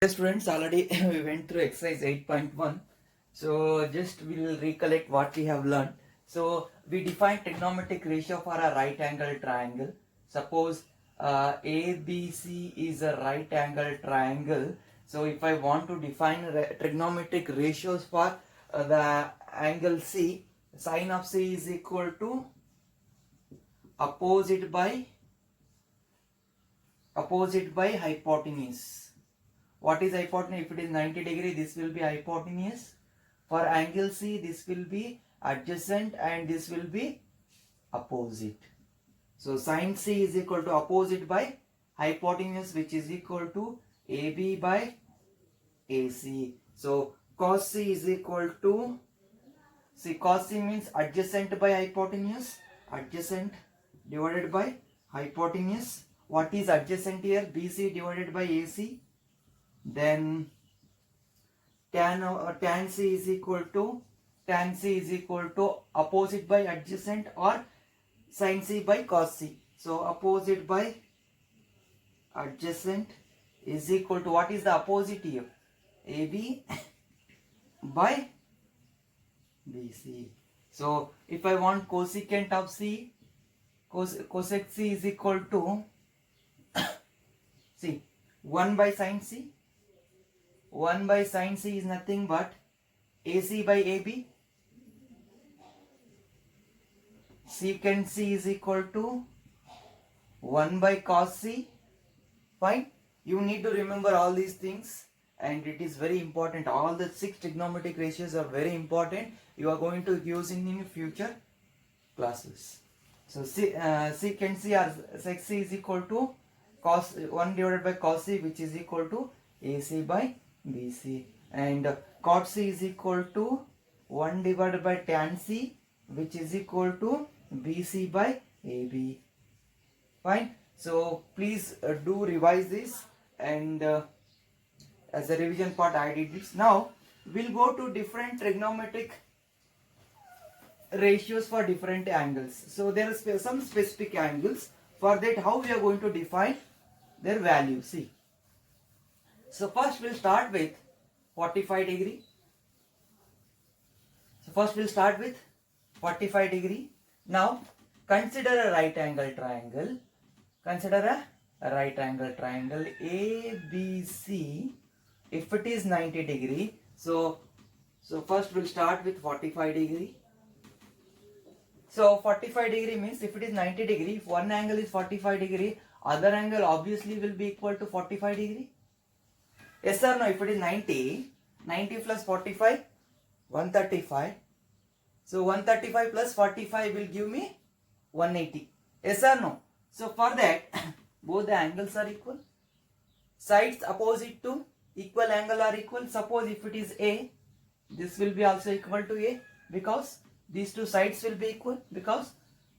Yes, students, already we went through exercise 8.1. So just we'll recollect what we have learned. So we define trigonometric ratio for a right angle triangle. Suppose ABC is a right angle triangle. So if I want to define trigonometric ratios for the angle C, sine of C is equal to opposite by hypotenuse. What is hypotenuse? If it is 90 degree, this will be hypotenuse. For angle C, this will be adjacent and this will be opposite. So sine C is equal to opposite by hypotenuse, which is equal to AB by AC. So cos C is equal to, see, cos C means adjacent by hypotenuse, adjacent divided by hypotenuse. What is adjacent here? BC divided by AC. Then tan C is equal to opposite by adjacent or sin C by cos C. So opposite by adjacent is equal to, what is the opposite here? AB by BC. So if I want cosecant of C, cosec C is equal to see 1 by sin C. 1 by sin C is nothing but AC by AB. Secant C is equal to 1 by cos C. Fine. You need to remember all these things, and it is very important. All the 6 trigonometric ratios are very important. You are going to use in future classes. So secant C or sec C is equal to cos 1 divided by cos C, which is equal to AC by BC, and cot C is equal to 1 divided by tan C, which is equal to BC by AB. Fine. So please do revise this, and as a revision part I did this. Now we'll go to different trigonometric ratios for different angles. So there are some specific angles. For that, how we are going to define their value? See. So first we'll start with 45 degree. So first we'll start with 45 degree. Now consider a right angle triangle. Consider a right angle triangle ABC. If it is 90 degree, so first we'll start with 45 degree. So 45 degree means if it is 90 degree, if one angle is 45 degree, other angle obviously will be equal to 45 degree. Yes or no? If it is 90 plus 45, 135. So 135 plus 45 will give me 180. Yes or no? So for that, both the angles are equal. Sides opposite to equal angle are equal. Suppose if it is A, this will be also equal to A, because these two sides will be equal, because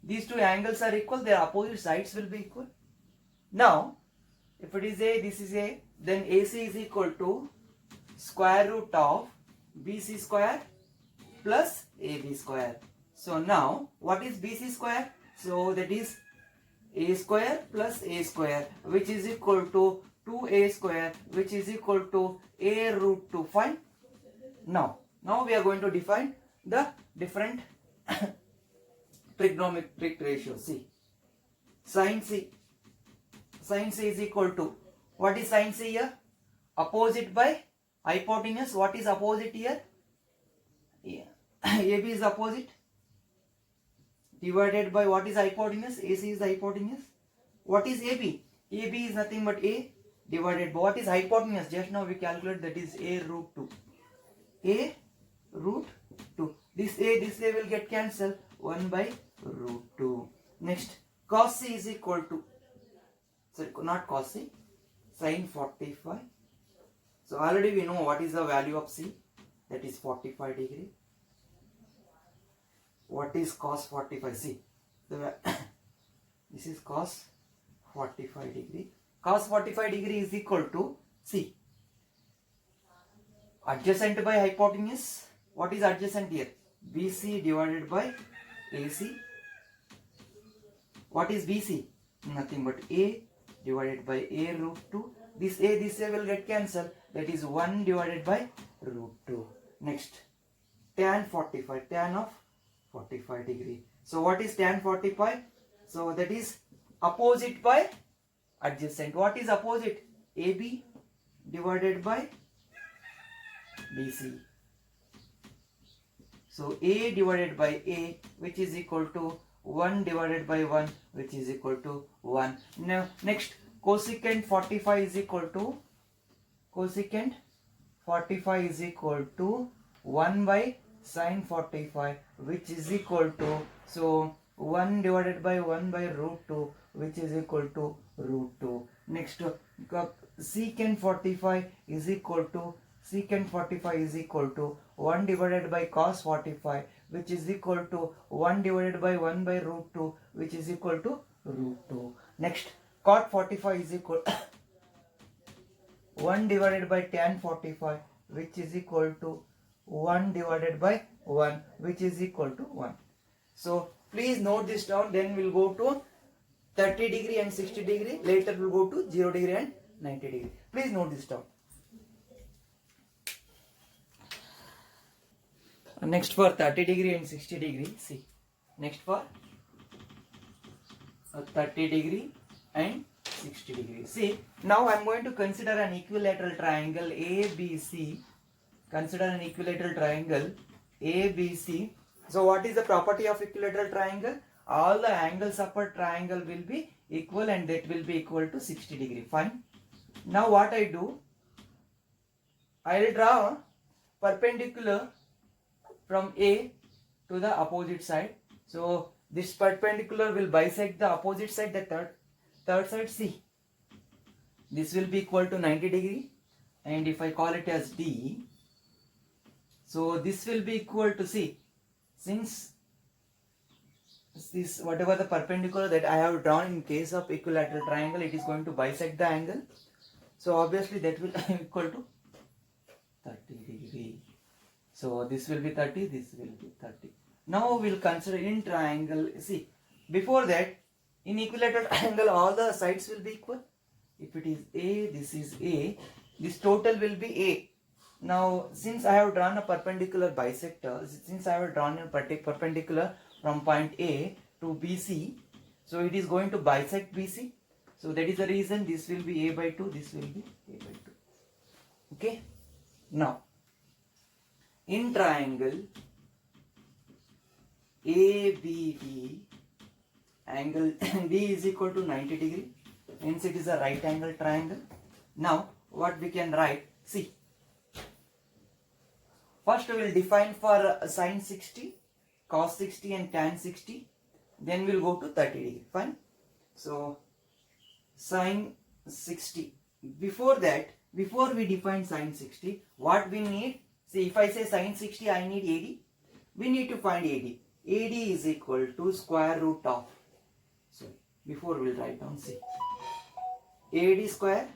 these two angles are equal, their opposite sides will be equal. Now, if it is A, this is A, then AC is equal to square root of BC square plus AB square. So now, what is BC square? So that is A square plus A square, which is equal to 2A square, which is equal to A root 2. Fine. Now we are going to define the different trigonometric ratios. See, sin C is equal to, what is sin C here? Opposite by hypotenuse. What is opposite here? Yeah. AB is opposite divided by what is hypotenuse? AC is the hypotenuse. What is AB? AB is nothing but A divided by what is hypotenuse? Just now we calculate, that is A root 2. A root 2. This A will get cancelled. 1 by root 2. Next, cos C is equal to, sorry, not cos C, sin 45. So already we know what is the value of C, that is 45 degree. What is cos 45? See, this is cos 45 degree. Cos 45 degree is equal to, see, adjacent by hypotenuse. What is adjacent here? BC divided by AC. What is BC? Nothing but A divided by A root 2. This A will get cancelled. that is 1 divided by root 2. Next, tan 45, tan of 45 degree. So what is tan 45? So that is opposite by adjacent. What is opposite? AB divided by BC. So A divided by A, which is equal to 1 divided by 1, which is equal to 1. Now next, cosecant 45 is equal to, cosecant 45 is equal to 1 by sine 45, which is equal to, so 1 divided by 1 by root 2, which is equal to root 2. Next, secant 45 is equal to, secant 45 is equal to 1 divided by cos 45, which is equal to 1 divided by 1 by root 2, which is equal to root 2. Next, cot 45 is equal 1 divided by tan 45, which is equal to 1 divided by 1, which is equal to 1. So please note this down, then we'll go to 30 degree and 60 degree. Later we'll go to 0 degree and 90 degree. Please note this down. Next for 30 degree and 60 degree, see. Next for 30 degree and 60 degree. See, now I am going to consider an equilateral triangle ABC. Consider an equilateral triangle ABC. So what is the property of equilateral triangle? All the angles of a triangle will be equal and that will be equal to 60 degree. Fine. Now what I do? I will draw perpendicular from A to the opposite side. So this perpendicular will bisect the opposite side, the third side C. This will be equal to 90 degree, and if I call it as D, so this will be equal to C. Since this, whatever the perpendicular that I have drawn in case of equilateral triangle, it is going to bisect the angle. So obviously that will equal to 30 degree. So this will be 30, this will be 30. Now we will consider in triangle. See, before that, in equilateral triangle all the sides will be equal. If it is A, this is A, this total will be A. Now since I have drawn a perpendicular bisector, since I have drawn a perpendicular from point A to BC, so it is going to bisect BC. So that is the reason this will be A by 2, this will be A by 2. Okay. Now in triangle ABD, angle D is equal to 90 degree, hence it is a right angle triangle. Now what we can write? See, first we will define for sine 60, cos 60 and tan 60, then we will go to 30 degree. Fine. So sine 60. Before that, before we define sine 60, what we need? See, if I say sine 60, I need AD. We need to find AD. AD is equal to square root of, sorry, before we will write down, see, AD square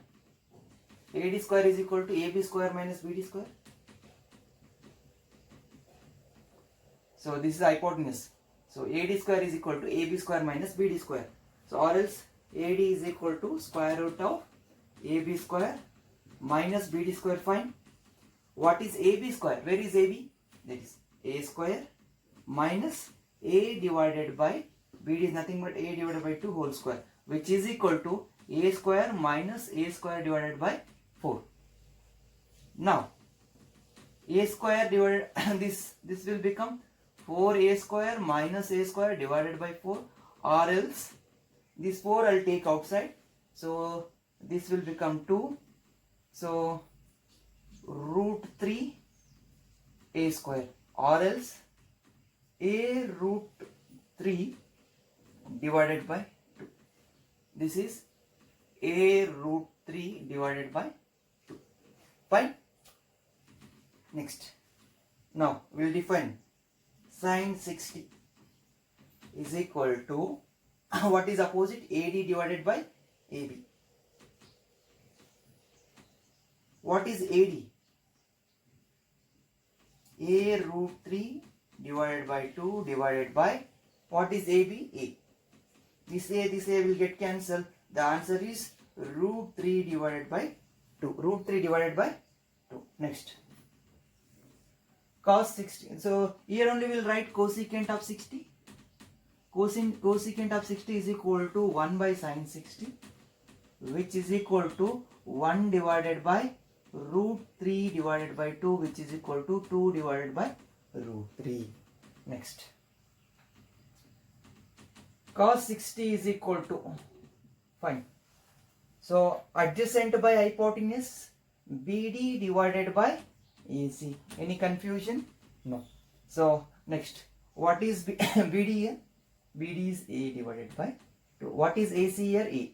is equal to AB square minus BD square. So this is hypotenuse. So AD square is equal to AB square minus BD square. So or else AD is equal to square root of AB square minus BD square. Fine. What is AB square? Where is AB? That is A square minus A divided by BD is nothing but A divided by 2 whole square, which is equal to A square minus A square divided by 4. Now A square divided this will become 4A square minus A square divided by 4, or else this 4 I'll take outside, so this will become 2. So root 3 A square, or else A root 3 divided by 2. This is A root 3 divided by 2. Fine. Next, now we will define sine 60 is equal to what is opposite? AD divided by AB. What is AD? A root 3 divided by 2 divided by, what is AB? A. This A will get cancelled. The answer is root 3 divided by 2. Root 3 divided by Next, cos 60. So here only we'll write cosecant of 60. Cosecant of 60 is equal to 1 by sin 60, which is equal to 1 divided by root 3 divided by 2, which is equal to 2 divided by root 3. Next, cos 60 is equal to, fine. So adjacent by hypotenuse, BD divided by AC. Any confusion? No. So next, what is BD here? BD is A divided by 2. What is AC here? A.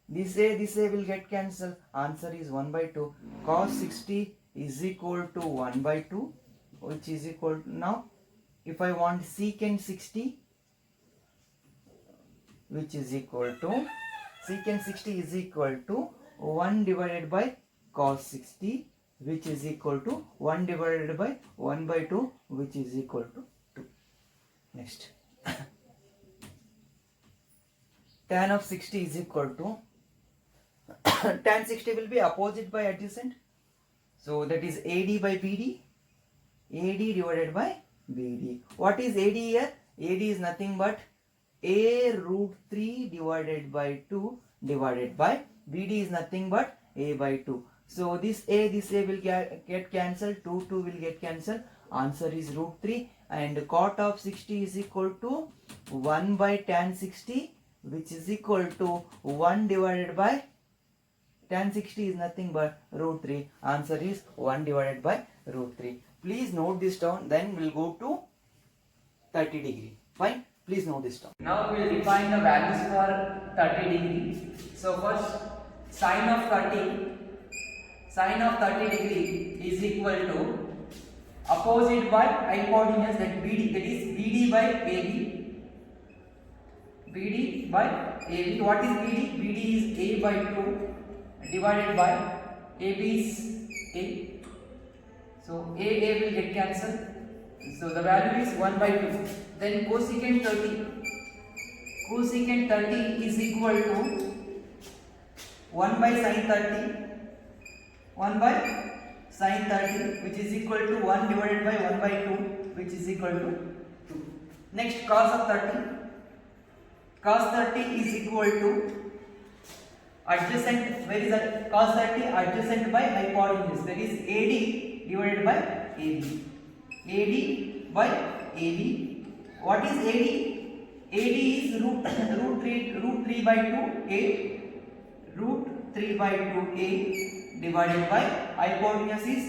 This A will get cancelled. Answer is 1 by 2. Cos 60 is equal to 1 by 2, which is equal to, now if I want secant 60, which is equal to, secant 60 is equal to 1 divided by cos 60, which is equal to 1 divided by 1 by 2, which is equal to 2. Next, tan of 60 is equal to, tan 60 will be opposite by adjacent. So that is AD by BD. AD divided by BD. What is AD here? AD is nothing but A root 3 divided by 2 divided by BD is nothing but A by 2. So this A will get cancelled. 2 will get cancelled. Answer is root 3. And cot of 60 is equal to 1 by tan 60, which is equal to 1 divided by tan 60 is nothing but root 3. Answer is 1 divided by root 3. Please note this down. Then we'll go to 30 degree. Fine. Please note this down. Now we will define the values for 30 degree. So first, sine of 30 degree is equal to opposite by hypotenuse, that BD, that is BD by AB. BD by AB. What is BD? BD is A by 2 divided by AB is A. So A will get cancelled. So the value is 1 by 2. Then cosecant 30. Cosecant 30 is equal to 1 by sin 30. 1 by sin 30, which is equal to 1 divided by 1 by 2, which is equal to 2. Next, cos of 30. Cos 30 is equal to adjacent. Where is that? Cos 30 adjacent by hypotenuse, that is AD divided by AB. AD by AB. What is AD? AD is root 3 by 2 A. Root 3 by 2 A divided by hypotenuse is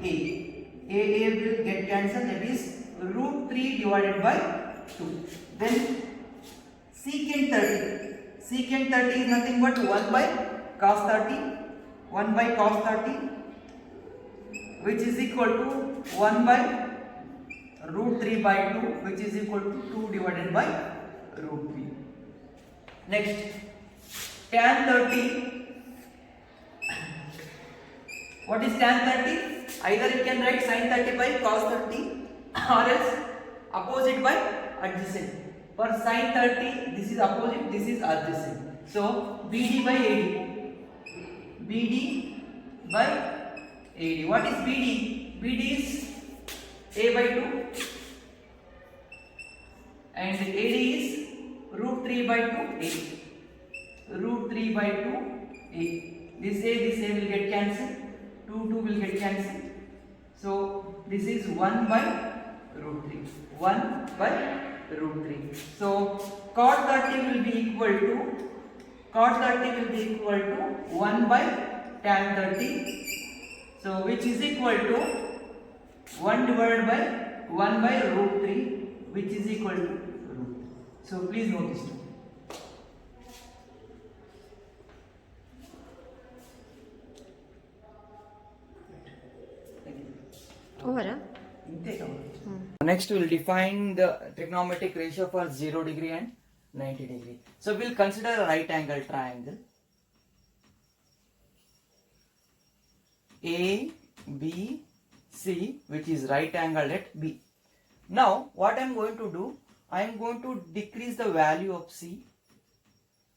A. A will get cancelled, that is root 3 divided by 2. Then secant 30. Secant 30 is nothing but 1 by cos 30. 1 by cos 30, which is equal to 1 by root 3 by 2, which is equal to 2 divided by root 3. Next, tan 30. What is tan 30? Either you can write sin 30 by cos 30 or else opposite by adjacent. For sin 30, this is opposite, this is adjacent. So BD by AD. BD by AD. What is BD? BD is A by 2 and AD is root 3 by 2 A. Root 3 by 2 A. This A will get cancelled. 2 will get cancelled. So this is 1 by root 3. 1 by root 3. So cot 30 will be equal to 1 by tan 30. So which is equal to 1 divided by 1 by root 3, which is equal to root. So please note this. Over. Next we will define the trigonometric ratio for 0 degree and 90 degree. So we will consider a right angle triangle A, B, C, which is right angled at B. Now what I am going to do, I am going to decrease the value of C.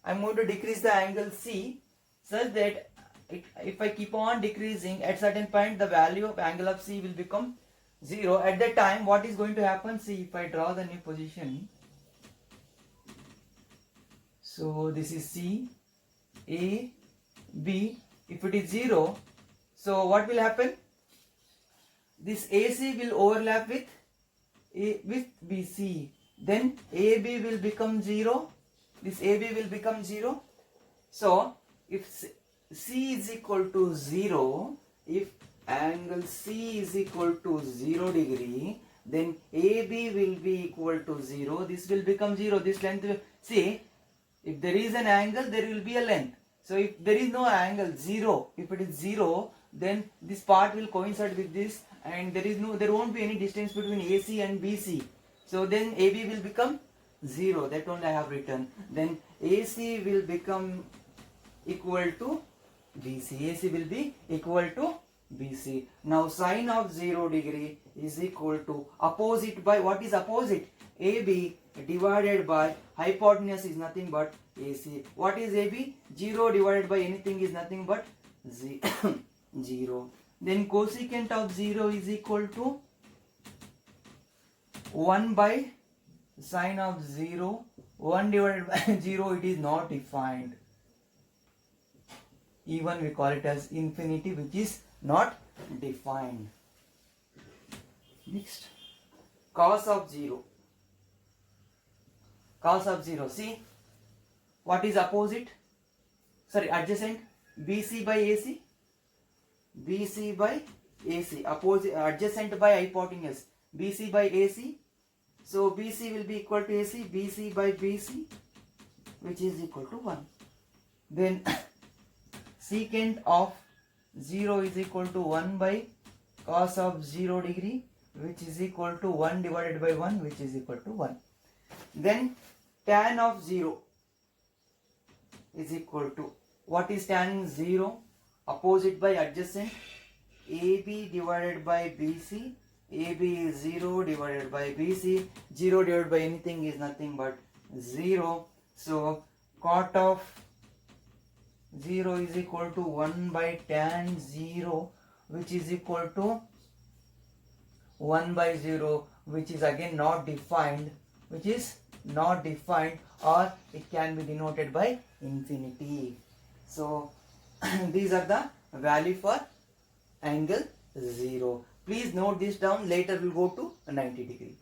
I am going to decrease the angle C such that if I keep on decreasing, at certain point the value of angle of C will become 0. At that time, what is going to happen? See, if I draw the new position, so this is C, A, B. If it is 0, so what will happen? This AC will overlap with BC. Then AB will become 0. This AB will become 0. So if C is equal to 0, if angle C is equal to 0 degree, then AB will be equal to 0. This will become 0. This length will, see, if there is an angle, there will be a length. So if there is no angle, 0, if it is 0, then this part will coincide with this, and there won't be any distance between AC and BC. So then AB will become 0. That only I have written. Then AC will become equal to BC. AC will be equal to BC. Now sine of 0 degree is equal to opposite by, what is opposite? AB divided by hypotenuse is nothing but AC. What is AB? 0 divided by anything is nothing but 0. Then cosecant of 0 is equal to 1 by sine of 0. 1 divided by 0, it is not defined. Even we call it as infinity, which is not defined. Next, cos of 0. Cos of 0. See, what is opposite? Sorry, adjacent. BC by AC. BC by AC. Opposite, adjacent by hypotenuse. BC by AC. So BC will be equal to AC. BC by BC, which is equal to 1. Then secant of 0 is equal to 1 by cos of 0 degree, which is equal to 1 divided by 1, which is equal to 1. Then tan of 0 is equal to, what is tan 0? Opposite by adjacent. AB divided by BC. AB is 0 divided by BC. 0 divided by anything is nothing but 0. So cot of 0 is equal to 1 by tan 0, which is equal to 1 by 0, which is again not defined, or it can be denoted by infinity. So these are the value for angle 0. Please note this down. Later we'll go to 90 degree.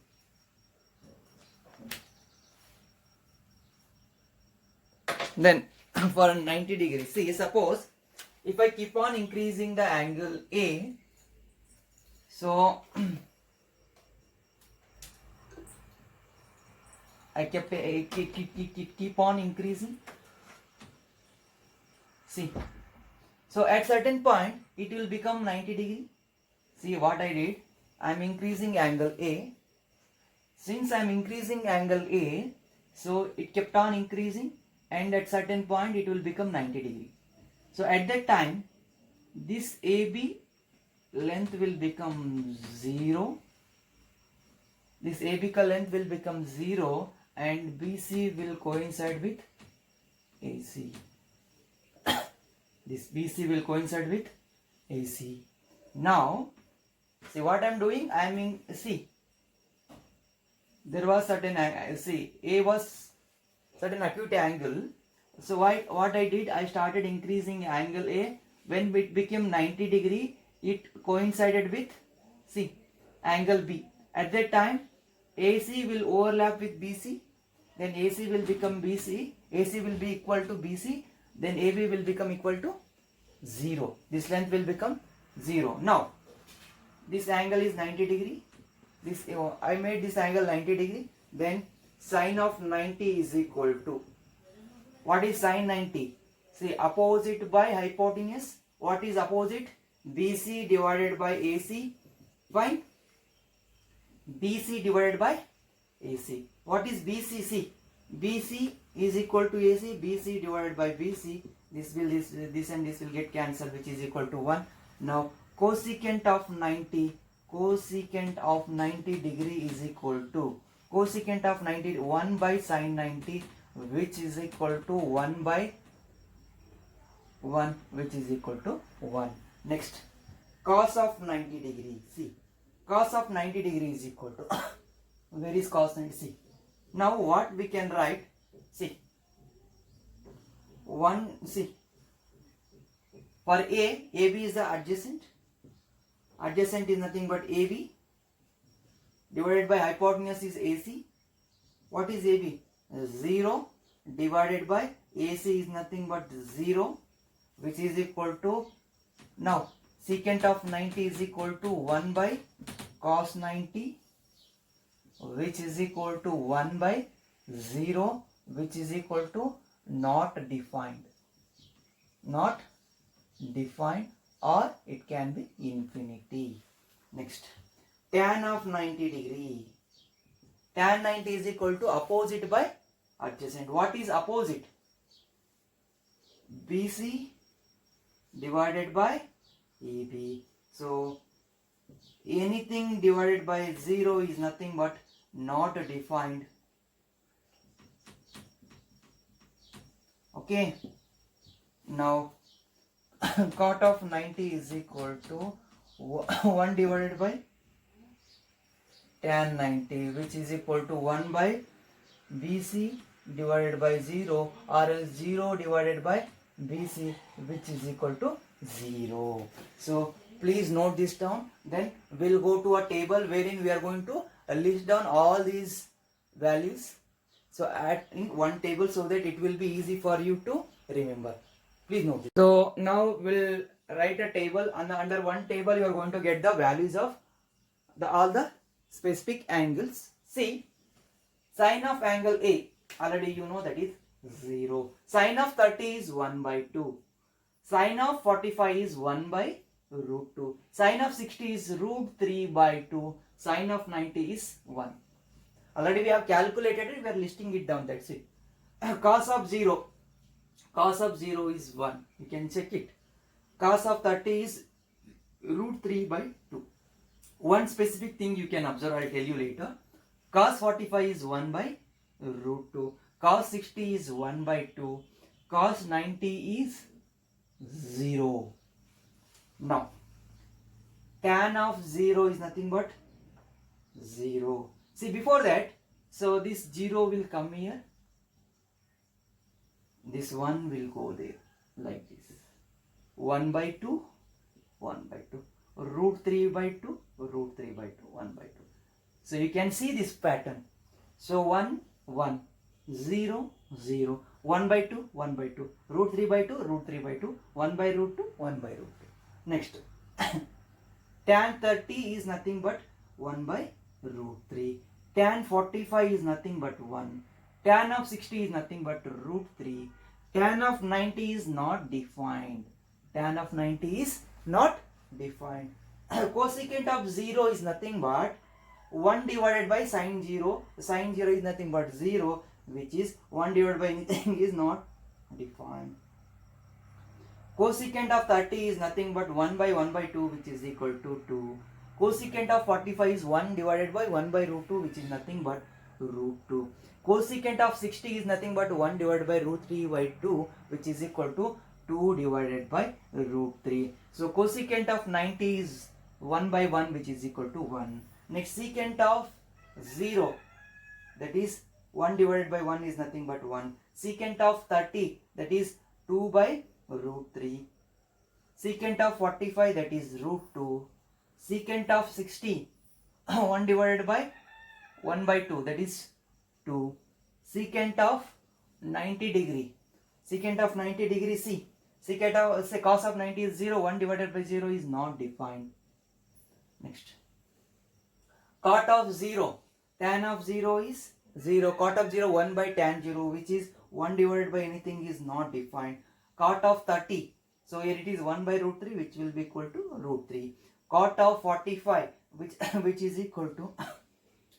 Then for 90 degree, see, suppose if I keep on increasing the angle A, so I keep on increasing. See, so at certain point it will become 90 degree. See what I did, I am increasing angle A. Since I am increasing angle A, so it kept on increasing, and at certain point it will become 90 degree. So at that time, this AB length will become 0. This AB length will become 0, and BC will coincide with AC. This BC will coincide with AC. Now, see what I am doing? I am in, see, there was certain, see, A was certain acute angle. So what I did, I started increasing angle A. When it became 90 degree, it coincided with, see, angle B. At that time, AC will overlap with BC. Then AC will become BC. AC will be equal to BC. Then AB will become equal to 0. This length will become 0. Now, this angle is 90 degree. This I made this angle 90 degree. Then sine of 90 is equal to, what is sine 90? See, opposite by hypotenuse. What is opposite? BC divided by AC. Fine. BC divided by AC. What is BC? See, BC is equal to AC. BC divided by BC. This and this will get cancelled, which is equal to 1. Now cosecant of 90 degree is equal to, cosecant of 90, 1 by sine 90, which is equal to 1 by 1 which is equal to 1. Next, cos of 90 degree. See, cos of 90 degree is equal to where is cos 90? See, now what we can write? See, for AB is the adjacent. Adjacent is nothing but AB divided by hypotenuse is AC. What is AB? 0 divided by AC is nothing but 0, which is equal to, now secant of 90 is equal to 1 by cos 90, which is equal to 1 by 0, which is equal to not defined. Not defined, or it can be infinity. Next, tan of 90 degree. Tan 90 is equal to opposite by adjacent. What is opposite? BC divided by AB. So anything divided by 0 is nothing but not defined. Okay. Now cot of 90 is equal to 1 divided by tan 90, which is equal to 1 by BC divided by 0, or else 0 divided by BC, which is equal to 0. So please note this down. Then we'll go to a table wherein we are going to list down all these values. So add in one table so that it will be easy for you to remember. Please note this. So now we'll write a table, and under one table you are going to get the values of all the specific angles. See, sine of angle A, already you know that is 0. Sine of 30 is 1 by 2. Sine of 45 is 1 by root 2. Sine of 60 is root 3 by 2. Sine of 90 is 1. Already we have calculated it, we are listing it down, that's it. Cos of 0. Cos of 0 is 1. You can check it. Cos of 30 is root 3 by 2. One specific thing you can observe, I will tell you later. Cos 45 is 1 by root 2. Cos 60 is 1 by 2. Cos 90 is 0. Now, tan of 0 is nothing but 0. See, before that, so this 0 will come here. This 1 will go there, like this. 1 by 2, 1 by 2. Root 3 by 2, root 3 by 2, 1 by 2. So you can see this pattern. So 1, 1, 0, 0, 1 by 2, 1 by 2, root 3 by 2, root 3 by 2, 1 by root 2, 1 by root 2. Next, tan 30 is nothing but 1 by root 3. Tan 45 is nothing but 1. Tan of 60 is nothing but root 3. Tan of 90 is not defined. Tan of 90 is not defined. Cosecant of 0 is nothing but 1 divided by sine 0. Sine 0 is nothing but 0, which is 1 divided by anything is not defined. Cosecant of 30 is nothing but 1 by 1 by 2, which is equal to 2. Cosecant of 45 is 1 divided by 1 by root 2, which is nothing but root 2. Cosecant of 60 is nothing but 1 divided by root 3 by 2, which is equal to 2 divided by root 3. So cosecant of 90 is 1 by 1, which is equal to 1. Next, secant of 0, that is 1 divided by 1 is nothing but 1. Secant of 30, that is 2 by root 3. Secant of 45, that is root 2. Secant of 60, 1 divided by 1 by 2, that is 2. Secant of 90 degree. Secant of 90 degree, see. Secant of, say, cos of 90 is 0. 1 divided by 0 is not defined. Next. Cot of 0. Tan of 0 is 0. Cot of 0, 1 by tan 0, which is 1 divided by anything is not defined. Cot of 30. So here it is 1 by root 3, which will be equal to root 3. Cot of 45, which is equal to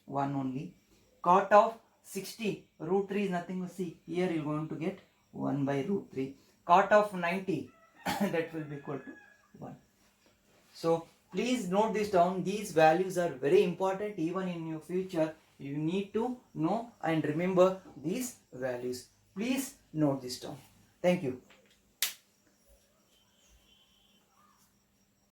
1 only. Cot of 60, root 3 is nothing. See, here you are going to get 1 by root 3. Cot of 90, that will be equal to 1. So please note this down. These values are very important. Even in your future, you need to know and remember these values. Please note this down. Thank you.